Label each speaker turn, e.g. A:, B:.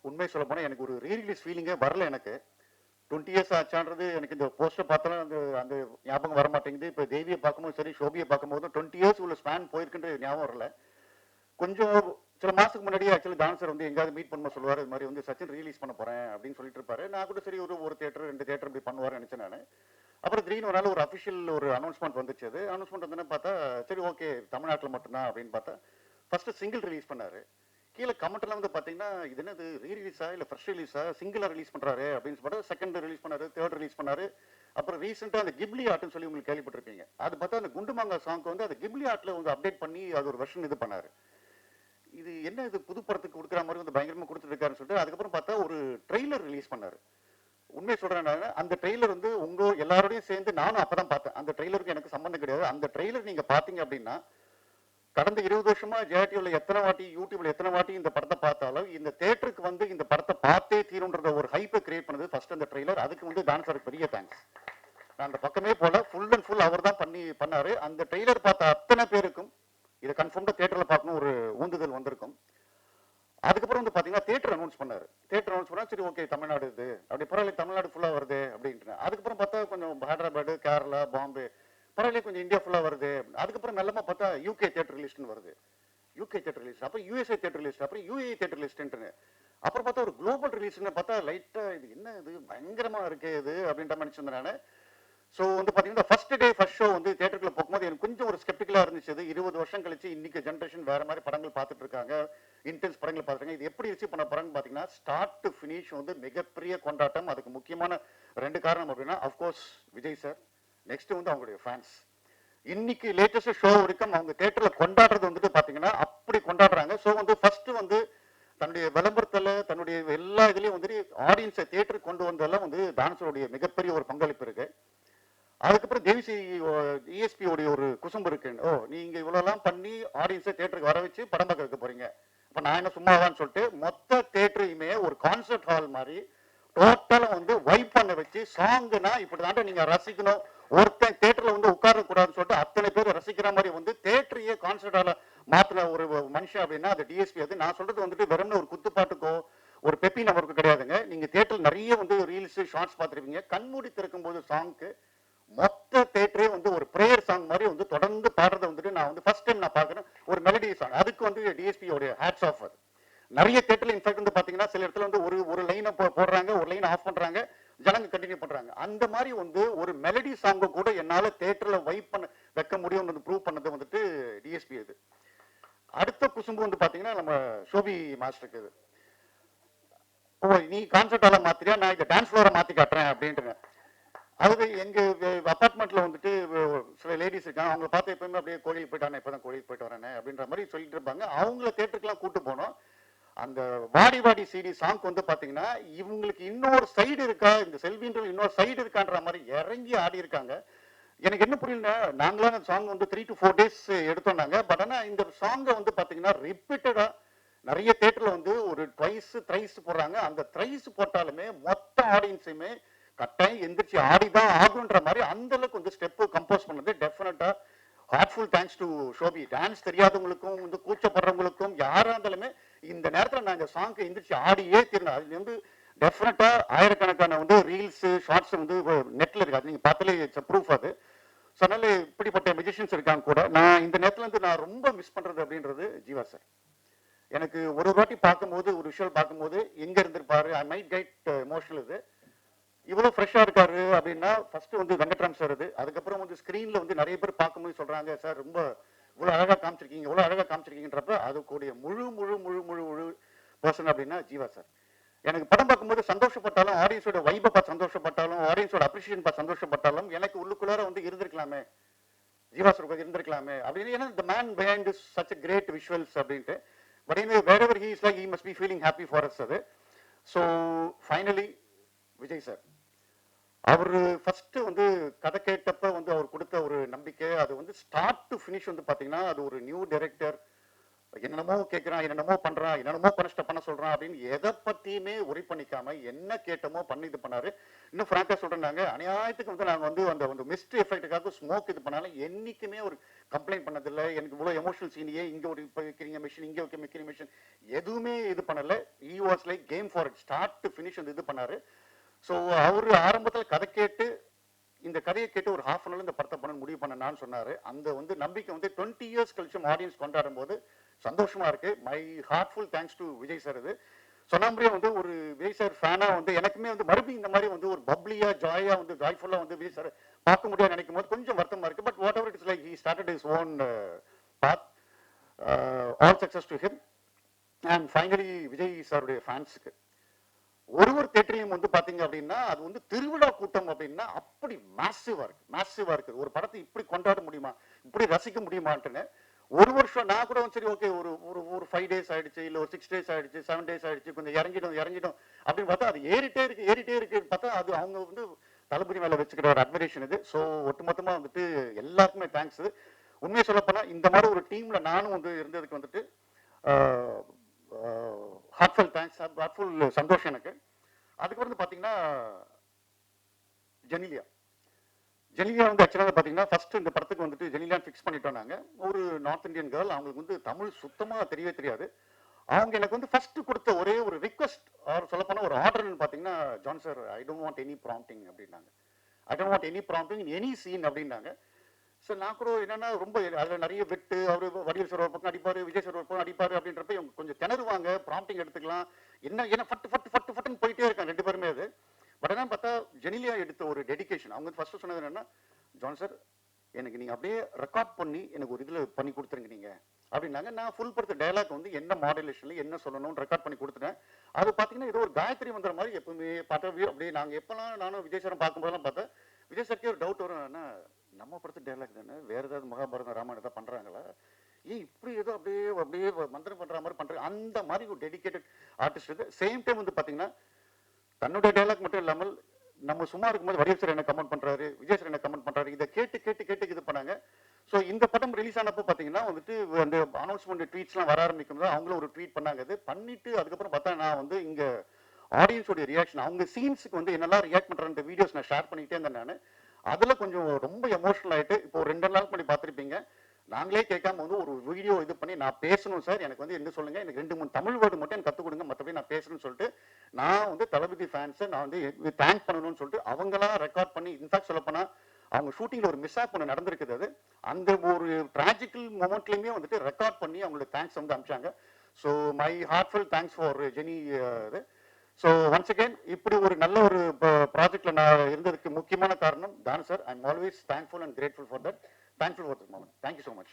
A: உண்மை சொல்ல போனால் எனக்கு ஒரு ரீரிலீஸ் ஃபீலிங்கே வரல. எனக்கு 20 இயர்ஸ் ஆச்சான்றது எனக்கு இந்த போஸ்டர் பார்த்தாலும் அந்த அந்த ஞாபகம் வர மாட்டேங்குது. இப்போ தேவியை பார்க்கும்போது சரி, ஷோபியை பார்க்கும்போது 20 இயர்ஸ் உள்ள ஸ்பேன் போயிருக்குன்ற ஞாபகம் வரல. கொஞ்சம் சில மாதத்துக்கு முன்னாடியே ஆக்சுவலி டான்ஸர் வந்து எங்கேயாவது மீட் பண்ண சொல்லுவார், இது மாதிரி வந்து சச்சின் ரிலீஸ் பண்ண போகிறேன் அப்படின்னு சொல்லிட்டு இருப்பாரு. நான் கூட சரி ஒரு தேட்டர் 2 தேட்டர் இப்படி பண்ணுவார்னு நினச்சேன் நான். அப்புறம் திடீர்னு ஒரு நாள் ஒரு அஃபிஷியல் ஒரு அனௌன்ஸ்மெண்ட் வந்துச்சு. அது அனௌன்ஸ்மெண்ட் வந்து பார்த்தா சரி ஓகே தமிழ்நாட்டில் மட்டும்தான் அப்படின்னு பார்த்தா ஃபர்ஸ்ட் சிங்கிள் ரிலீஸ் பண்ணாரு. கீழே கமெண்ட்லாம் வந்து பார்த்தீங்கன்னா இது என்னது ரீரிலீஸா இல்லை ஃபர்ஸ்ட் ரிலீஸா, சிங்கிளாக ரிலீஸ் பண்ணுறாரு அப்படின்னு சொல்லிட்டு செகண்ட் ரிலீஸ் பண்ணாரு, தேர்ட் ரிலீஸ் பண்ணாரு. அப்புறம் ரீசெண்டாக அந்த கிப்லி ஆர்ட்னு சொல்லி உங்களுக்கு கேள்விப்பட்டிருப்பீங்க. அது பார்த்தா அந்த குண்டுமாங்கா சாங்க்கு வந்து அந்த கிப்லி ஆர்ட்டில் வந்து அப்டேட் பண்ணி அது ஒரு வெர்ஷன் இது பண்ணாரு. இது என்ன இது புது படத்துக்கு கொடுக்குற மாதிரி வந்து பயங்கரமாக கொடுத்துட்டு இருக்காருன்னு சொல்லிட்டு அதுக்கப்புறம் பார்த்தா ஒரு ட்ரெய்லர் ரிலீஸ் பண்ணாரு. உண்மை சொல்றேன் நான், அந்த ட்ரெய்லர் வந்து உங்க எல்லாரோடையும் சேர்ந்து நானும் அப்பதான் பார்த்தேன். அந்த ட்ரெய்லருக்கு எனக்கு சம்பந்தம் கிடையாது. அந்த ட்ரெய்லர் நீங்க பாத்தீங்க அப்படின்னா கடந்த 20 வருஷமா ஜேடியூல எத்தனை வாட்டி யூடியூப்ல எத்தனை வாட்டி இந்த படத்தை பார்த்தாலும் இந்த தேட்டருக்கு வந்து இந்த படத்தை பார்த்தே தீரும்ன்றத ஒரு ஹைப்பை கிரியேட் பண்ணது ஃபர்ஸ்ட் அந்த ட்ரெய்லர். அதுக்கு வந்து டான்ஸருக்கு பெரிய தேங்க்ஸ். நான் அந்த பக்கமே போல ஃபுல் அண்ட் ஃபுல் அவர் தான் பண்ணாரு. அந்த ட்ரெய்லர் பார்த்த அத்தனை பேருக்கும் இதை கன்ஃபார்ம்டா தேட்டர்ல பார்க்கணும் ஒரு ஊந்துதல் வந்திருக்கும். அதுக்கப்புறம் வந்து பாத்தீங்கன்னா தேட்டர் அனௌன்ஸ் பண்ணாரு. தேட்டர் அனௌன்ஸ் பண்ணா சரி ஓகே தமிழ்நாடு இது அப்படி பரவாயில்ல, தமிழ்நாடு ஃபுல்லா வருது அப்படின்ட்டு. அதுக்கப்புறம் பார்த்தா கொஞ்சம் ஹைதராபாடு, கேரளா, பாம்பே பரவாயில்ல, கொஞ்சம் இந்தியா ஃபுல்லா வருது. அதுக்கப்புறம் மெல்லமா பார்த்தா யூகே தேட்டர் லிஸ்ட்னு வருது. யூகே தேட்டர் லிஸ்ட், அப்புறம் யூஎஸ்ஏ தேட்டர் லிஸ்ட், அப்புறம் யூஏ தேட்டர் லிஸ்ட்னு. அப்புறம் பார்த்தா ஒரு குளோபல் ரிலீஸ்னு பார்த்தா லைட்டா இது என்ன இது பயங்கரமா இருக்கு இது அப்படின்ற மாதிரி நினைச்சிருந்தேன் நான். ஸோ வந்து பார்த்தீங்கன்னா ஃபர்ஸ்ட் டே ஃபர்ஸ்ட் ஷோ வந்து தேட்டருக்குள்ள போகும்போது எனக்கு கொஞ்சம் ஒரு ஸ்கெப்டிக்கலாக இருந்துச்சு. 20 வருஷம் கழிச்சு இன்னைக்கு ஜென்ரேஷன் வேற மாதிரி படங்கள் பார்த்துட்டு இருக்காங்க, இன்டென்ஸ் படங்கள் பார்த்துருக்காங்க. இது எப்படி ரிசீவ் பண்ண போறாங்கன்னு பார்த்தீங்கன்னா ஸ்டார்ட் டு ஃபினிஷ் வந்து மிகப்பெரிய கொண்டாட்டம். அதுக்கு முக்கியமான 2 காரணம் அப்படின்னா அஃப்கோர்ஸ் விஜய் சார், நெக்ஸ்ட் வந்து அவங்களுடைய ஃபேன்ஸ். இன்னைக்கு லேட்டஸ்ட் ஷோ வரைக்கும் அவங்க தேட்டர்ல கொண்டாடுறது வந்துட்டு பார்த்தீங்கன்னா அப்படி கொண்டாடுறாங்க. ஸோ வந்து ஃபர்ஸ்ட் வந்து தன்னுடைய விளம்பரத்தில் தன்னுடைய எல்லா இதுலேயும் வந்து ஆடியன்ஸை தேட்டருக்கு கொண்டு வந்ததெல்லாம் வந்து டான்ஸருடைய மிகப்பெரிய ஒரு பங்களிப்பு இருக்கு. அதுக்கப்புறம் தேவிசி இஎஸ்பி உடைய ஒரு குசும்பு இருக்கு. ஓ நீங்க இவ்வளவுலாம் பண்ணி ஆடியன்ஸை தேட்டருக்கு வர வச்சு படம் பார்க்க வைக்க போறீங்க, அப்ப நான் என்ன சும்மாவான்னு சொல்லிட்டு மொத்த தேட்டரையுமே ஒரு கான்சர்ட் ஹால் மாதிரி டோட்டலா வந்து வைப் பண்ண வச்சு சாங்குனா இப்படிதான் நீங்க ரசிக்கணும், ஒருத்தன் தேட்டர்ல வந்து உட்கார கூடாதுன்னு சொல்லிட்டு அத்தனை பேர் ரசிக்கிற மாதிரி வந்து தேட்டரையே கான்சர்ட் ஹால மாத்தின ஒரு மனுஷன் அப்படின்னா அது டிஎஸ்பி. அது நான் சொல்றது வந்துட்டு வெறும் ஒரு குத்துப்பாட்டுக்கோ ஒரு பெப்பி நபருக்கு கிடையாதுங்க. நீங்க தேட்டர் நிறைய வந்து ரீல்ஸ் ஷார்ட்ஸ் பார்த்துருப்பீங்க. கண்மூடி திறக்கும் போது சாங்க்கு மொத்த தேட்டரே வந்து ஒரு பிரேயர் சாங் மாதிரி வந்து தொடர்ந்து பாடுறதை வந்துட்டு நான் வந்து ஃபர்ஸ்ட் டைம் நான் பார்க்குறேன். ஒரு மெலடி சாங், அதுக்கு வந்து டிஎஸ்பியோடைய ஹேட்ஸ் ஆஃப். அது நிறைய தேட்டர்ல இன்ஃபேக்ட் வந்து பாத்தீங்கன்னா சில இடத்துல வந்து ஒரு லைனை போடுறாங்க, ஒரு லைனை ஆஃப் பண்றாங்க, ஜனங்க கண்டினியூ பண்றாங்க. அந்த மாதிரி வந்து ஒரு மெலடி சாங்க கூட என்னால தேட்டர்ல வைப் பண்ண வைக்க முடியும் ப்ரூவ் பண்ணது வந்துட்டு டிஎஸ்பி. இது அடுத்த குசும்பு வந்து பாத்தீங்கன்னா நம்ம ஷோபி மாஸ்டருக்கு. இது ஓ நீ கான்சர்ட் ஹால மாத்திரியா, நான் இந்த டான்ஸ் ஃப்ளோரை மாத்தி காட்டுறேன் அப்படின்ட்டு. அது எங்க அபார்ட்மெண்ட்ல வந்துட்டு சில லேடிஸ் இருக்காங்க, அவங்க பார்த்து எப்பவுமே அப்படியே கோயிலுக்கு போயிட்டானே, இப்பதான் கோயிலுக்கு போயிட்டு வரேன் அப்படின்ற மாதிரி சொல்லிட்டு இருப்பாங்க. அவங்கள தேட்டருக்குலாம் கூட்டு போனோம். அந்த வாடி வாடி சிடி சாங் வந்து பாத்தீங்கன்னா இவங்களுக்கு இன்னொரு சைடு இருக்கா, இந்த செல்வின்ற இன்னொரு சைடு இருக்கான்ற மாதிரி இறங்கி ஆடி இருக்காங்க. எனக்கு என்ன புரியல, நாங்களாம் அந்த சாங் வந்து 3 to 4 days எடுத்தோம்னாங்க. பட் ஆனா இந்த சாங்கை வந்து பாத்தீங்கன்னா ரிப்பீட்டடா நிறைய தேட்டர்ல வந்து ஒரு ட்வைஸ் த்ரைஸ் போடுறாங்க. அந்த த்ரைஸ் போட்டாலுமே மொத்த ஆடியன்ஸுமே கட்டாயம் எந்திரிச்சு ஆடிதான் ஆகுன்ற மாதிரி அந்த அளவுக்கு வந்து ஸ்டெப் கம்போஸ் பண்ணது டெஃபினட்டா heartful thanks to Shobi. Dance தெரியாதவங்களுக்கும் வந்து கூச்சப்படுறவங்களுக்கும் யாரா இருந்தாலுமே இந்த நேரத்தில் நாங்கள் சாங்க்கு எந்திரிச்சு ஆடியே தீரணும். அது வந்து டெஃபினட்டா ஆயிரக்கணக்கான வந்து ரீல்ஸ் ஷார்ட்ஸ் வந்து நெட்ல இருக்காது, நீங்க பார்த்தாலே இட்ஸ் ப்ரூஃப். அது ஸோ அதனால இப்படிப்பட்ட மியூசிஷியன்ஸ் இருக்காங்க கூட. நான் இந்த நேரத்தில் வந்து நான் ரொம்ப மிஸ் பண்றது அப்படின்றது ஜீவா சார். எனக்கு ஒரு வாட்டி பார்க்கும்போது ஒரு விஷயம் பார்க்கும்போது எங்க இருந்திருப்பாரு, ஐ மைட் கெட் எமோஷனல். இது இவ்வளவு ஃப்ரெஷ்ஷா இருக்காரு அப்படின்னா ஃபர்ஸ்ட் வந்து வெங்கட்ராம் சார். இது அதுக்கப்புறம் வந்து ஸ்கிரீன்ல வந்து நிறைய பேர் பார்க்கும்போது சொல்றாங்க சார் ரொம்ப இவ்வளவு அழகா காமிச்சிருக்கீங்க, இவ்வளவு அழகா காமிச்சிருக்கீங்கன்றப்ப அது கூடிய முழு முழு முழு முழு முழு பர்சன் அப்படின்னா ஜீவா சார். எனக்கு படம் பார்க்கும்போது சந்தோஷப்பட்டாலும், ஆடியன்ஸோட வைபை பார்த்து சந்தோஷப்பட்டாலும், ஆடியன்ஸோட அப்ரிசியேஷன் பார்த்து சந்தோஷப்பட்டாலும் எனக்கு உள்ளுக்குள்ளார வந்து இருந்திருக்கலாமே ஜீவா சார் இருந்திருக்கலாமே அப்படின்னு. ஏன்னா the man behind is such a great visuals அப்படின்ட்டு. But anyway wherever he is like he must be feeling happy for us. அது ஸோ ஃபைனலி விஜய் சார் அவர் ஃபர்ஸ்ட் வந்து கதை கேட்டப்ப வந்து அவர் கொடுத்த ஒரு நம்பிக்கை, அது வந்து ஸ்டார்ட் டு ஃபினிஷ் வந்து பாத்தீங்கன்னா அது ஒரு நியூ டைரக்டர் என்னென்னமோ கேட்குறான், என்னென்னமோ பண்றான், என்னென்னமோ கனிஷ்ட பண்ண சொல்றான் அப்படின்னு எதை பத்தியுமே உரி பண்ணிக்காம என்ன கேட்டமோ பண்ணி இது பண்ணாரு. இன்னும் ஃப்ராங்கா சொல்றாங்க, அநியாயத்துக்கு வந்து நாங்க வந்து அந்த மிஸ்ட் எஃபெக்ட்டுக்காக ஸ்மோக் இது பண்ணாலும் என்னைக்குமே ஒரு கம்ப்ளைண்ட் பண்ணதில்லை. எனக்கு இவ்வளோ எமோஷனல் சீனியே இங்கே ஒரு இப்போ வைக்கிறீங்க மிஷின், இங்கே வைக்க வைக்கிறீங்க மிஷின், எதுவுமே இது பண்ணலை. He was like game for it, start to finish வந்து இது பண்ணாரு. ஸோ அவர் ஆரம்பத்தில் கதை கேட்டு இந்த கதையை கேட்டு ஒரு ஹாஃப் அன் அவர் இந்த படத்தை பண்ண முடிவு பண்ணான்னு சொன்னாரு. அந்த வந்து நம்பிக்கை வந்து 20 இயர்ஸ் கழிச்சும் ஆடியன்ஸ் கொண்டாடும் போது சந்தோஷமா இருக்கு. My heartful thanks to Vijay sir. இது சொன்னாமலே வந்து ஒரு விஜய் சார் ஃபேனா வந்து எனக்குமே வந்து மறுபடியும் இந்த மாதிரி வந்து ஒரு பப்ளியா ஜாயா வந்து ஜாய்ஃபுல்லா வந்து விஜய் சார் பார்க்க முடியாது நினைக்கும் போது கொஞ்சம் வருத்தமா இருக்கு. But whatever it is like, he started his own path. All success to him. And finally Vijay சாருடைய ஃபேன்ஸுக்கு ஒரு தேட்டரையும் வந்து பாத்தீங்க அப்படின்னா அது வந்து திருவிழா கூட்டம் அப்படின்னா அப்படி மேசிவா இருக்கு. ஒரு படத்தை இப்படி கொண்டாட முடியுமா, இப்படி ரசிக்க முடியுமான்ட்டுன்னு ஒரு வருஷம் நான் கூட சரி ஓகே ஒரு 5 days ஆயிடுச்சு, இல்ல ஒரு 6 days ஆயிடுச்சு, 7 days ஆயிடுச்சு, கொஞ்சம் இறங்கிடும் அப்படின்னு பார்த்தா அது ஏறிட்டே இருக்கு பார்த்தா அது அவங்க வந்து தளபதி மேல வச்சுக்கிற ஒரு அட்மிரேஷன் இது. ஸோ ஒட்டுமொத்தமா வந்துட்டு எல்லாருக்குமே தேங்க்ஸ். உண்மையை சொல்லப்போனா இந்த மாதிரி ஒரு டீம்ல நானும் வந்து இருந்ததுக்கு வந்துட்டு ஹார்ட்ஃபுல் தேங்க்ஸ், ஹார்ட்ஃபுல் சந்தோஷம் எனக்கு. அதுக்கு வந்து பாத்தீங்கன்னா ஜெனிலியா வந்து ஆக்சுவலாக பார்த்தீங்கன்னா ஃபர்ஸ்ட் இந்த படத்துக்கு வந்துட்டு ஜெனிலியா ஃபிக்ஸ் பண்ணிட்டோம். நாங்கள் ஒரு நார்த் இந்தியன் கேர்ள், அவங்களுக்கு வந்து தமிழ் சுத்தமாக தெரியவே தெரியாது. அவங்க எனக்கு வந்து ஃபர்ஸ்ட் கொடுத்த ஒரே ஒரு ரிக்வஸ்ட் அவர் சொல்லப்போனால் ஒரு ஆர்டர்னு பார்த்தீங்கன்னா, John sir I don't want any prompting அப்படின்னாங்க. I don't want any prompting in any scene அப்படின்னாங்க. சார் நான் கூட என்னன்னா ரொம்ப அதில் நிறைய வெட்டு, அவர் வடிவேல் சார் ஒரு பக்கம் அடிப்பார், விஜய் சார் ஒரு பக்கம் அடிப்பார் அப்படின்றப்ப இவங்க கொஞ்சம் திணறுவாங்க. ப்ராம்ப்டிங் எடுத்துக்கலாம் என்ன ஃபட்டுன்னு போயிட்டே இருக்காங்க ரெண்டு பேருமே. அது பட் என்ன பார்த்தா ஜெனிலியா எடுத்த ஒரு டெடிகேஷன். அவங்க ஃபர்ஸ்ட் சொன்னது என்னன்னா, ஜான் சார் எனக்கு நீங்க அப்படியே ரெக்கார்ட் பண்ணி எனக்கு ஒரு இதுல பண்ணி கொடுத்துருங்க நீங்க அப்படின்னாங்க. நான் ஃபுல் படத்து டயலாக் வந்து என்ன மாடுலேஷன்ல என்ன சொல்லணும்னு ரெக்கார்ட் பண்ணி கொடுத்துட்டேன். அது பாத்தீங்கன்னா ஏதோ ஒரு காயத்ரி மந்திரம் மாதிரி எப்பவுமே பார்த்தா அப்படியே நாங்க எப்பெல்லாம் நானும் விஜய் சாரும் பார்க்கும்போதெல்லாம் பார்த்தேன் விஜய் சார்க்கே ஒரு டவுட் வரும், நம்ம படத்து டயலாக் தானே, வேற ஏதாவது மகாபாரதம் ராமாயணம் தான் பண்றாங்களா, ஏன் இப்படி ஏதோ அப்படியே மந்திரம் பண்ற மாதிரி பண்றாங்க. அந்த மாதிரி ஒரு டெடிகேட்டட் ஆர்டிஸ்ட் இது. சேம் டைம் வந்து பாத்தீங்கன்னா தன்னுடைய டைலாக் மட்டும் இல்லாமல் நம்ம சும்மா இருக்கும்போது வடிவேல் சார் என்ன கமெண்ட் பண்றாரு, விஜய் சார் என்ன கமெண்ட் பண்றாரு, இதை கேட்டு இது பண்ணாங்க. ஸோ இந்த படம் ரிலீஸ் ஆனப்போ பார்த்தீங்கன்னா வந்துட்டு அந்த அனௌன்ஸ்மெண்ட் ட்வீட்ஸ்லாம் வர ஆரம்பிக்கும் போது அவங்களும் ஒரு ட்வீட் பண்ணாங்க. இது பண்ணிட்டு அதுக்கப்புறம் பார்த்தா நான் வந்து இங்கே ஆடியன்ஸோடைய ரியாக்ஷன், அவங்க சீன்ஸுக்கு வந்து என்னெல்லாம் ரியாக்ட் பண்ணுற வீடியோஸ் நான் ஷேர் பண்ணிக்கிட்டே இருந்தேன். நான் அதில் கொஞ்சம் ரொம்ப எமோஷனல் ஆகிட்டு இப்போ ஒரு 2 நாள் பண்ணி பார்த்துருப்பீங்க. நாங்களே கேட்காம வந்து ஒரு வீடியோ இது பண்ணி நான் பேசணும் சார், எனக்கு வந்து என்ன சொல்லுங்க, எனக்கு 2-3 தமிழ் வேர்டு மட்டும் எனக்கு கற்றுக் கொடுங்க, மற்றபடி நான் பேசணும்னு சொல்லிட்டு நான் வந்து தளபதி ஃபேன்ஸை நான் வந்து தேங்க் பண்ணணும்னு சொல்லிட்டு அவங்களாம் ரெக்கார்ட் பண்ணி, இன்ஃபேக்ட் சொல்லப்போனால் அவங்க ஷூட்டிங்கில் ஒரு மிஸ் ஆப் ஒன்று நடந்திருக்குது. அது அந்த ஒரு டிராஜிக்கல் மொமெண்ட்லையுமே வந்துட்டு ரெக்கார்ட் பண்ணி அவங்களோட தேங்க்ஸ் வந்து அனுப்பிச்சாங்க. So my heartful thanks for Jenny இது. ஸோ ஒன்ஸ் அகேன் இப்படி ஒரு நல்ல ஒரு ப்ராஜெக்ட்ல நான் இருந்ததுக்கு முக்கியமான காரணம் தான் sir. I am always thankful and grateful for that. Thankful for this moment. Thank you so much.